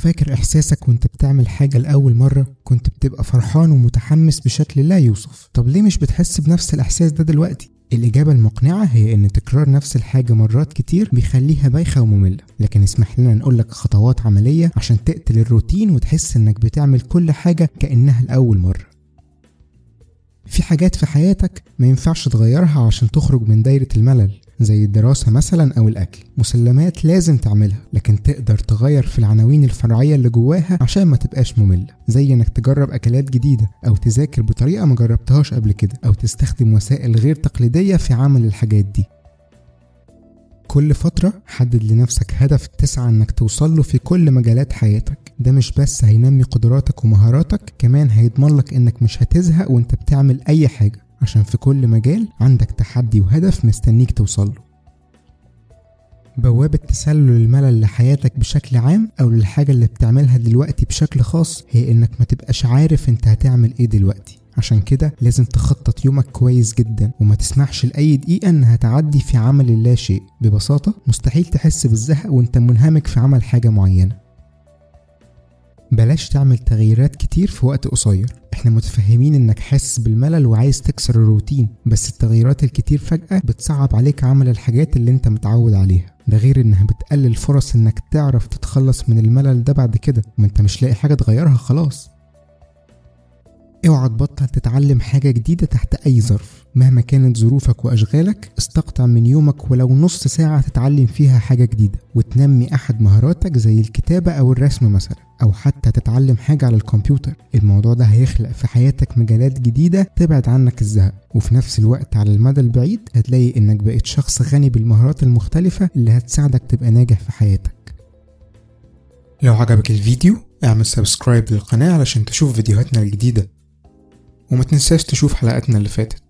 فاكر إحساسك وانت بتعمل حاجة لأول مرة؟ كنت بتبقى فرحان ومتحمس بشكل لا يوصف. طب ليه مش بتحس بنفس الإحساس ده دلوقتي؟ الإجابة المقنعة هي إن تكرار نفس الحاجة مرات كتير بيخليها بايخة ومملة، لكن اسمح لنا نقولك خطوات عملية عشان تقتل الروتين وتحس إنك بتعمل كل حاجة كأنها لأول مرة. في حاجات في حياتك ما ينفعش تغيرها عشان تخرج من دايرة الملل، زي الدراسة مثلا أو الأكل. مسلمات لازم تعملها، لكن تقدر تغير في العناوين الفرعية اللي جواها عشان ما تبقاش مملة، زي إنك تجرب أكلات جديدة، أو تذاكر بطريقة ما جربتهاش قبل كده، أو تستخدم وسائل غير تقليدية في عمل الحاجات دي. كل فترة حدد لنفسك هدف تسعى إنك توصله في كل مجالات حياتك. ده مش بس هينمي قدراتك ومهاراتك، كمان هيضمن لك إنك مش هتزهق وإنت بتعمل أي حاجة، عشان في كل مجال عندك تحدي وهدف مستنيك توصله. بوابة تسلل الملل لحياتك بشكل عام أو للحاجة اللي بتعملها دلوقتي بشكل خاص هي إنك ما تبقاش عارف إنت هتعمل إيه دلوقتي. عشان كده لازم تخطط يومك كويس جدا، وما تسمحش لأي دقيقة إنها تعدي في عمل اللا شيء. ببساطة مستحيل تحس بالزهق وإنت منهمك في عمل حاجة معينة. بلاش تعمل تغييرات كتير في وقت قصير. احنا متفهمين انك حاسس بالملل وعايز تكسر الروتين، بس التغييرات الكتير فجأة بتصعب عليك عمل الحاجات اللي انت متعود عليها. ده غير انها بتقلل فرص انك تعرف تتخلص من الملل ده بعد كده، ما انت مش لاقي حاجة تغيرها خلاص. اوعى تبطل تتعلم حاجة جديدة تحت اي ظرف، مهما كانت ظروفك واشغالك. استقطع من يومك ولو نص ساعة تتعلم فيها حاجة جديدة، وتنمي احد مهاراتك زي الكتابة او الرسم مثلا، او حتى تتعلم حاجة على الكمبيوتر. الموضوع ده هيخلق في حياتك مجالات جديدة تبعد عنك الزهق، وفي نفس الوقت على المدى البعيد هتلاقي انك بقيت شخص غني بالمهارات المختلفة اللي هتساعدك تبقى ناجح في حياتك. لو عجبك الفيديو اعمل سبسكرايب للقناة علشان تشوف فيديوهاتنا الجديدة، وما تنساش تشوف حلقاتنا اللي فاتت.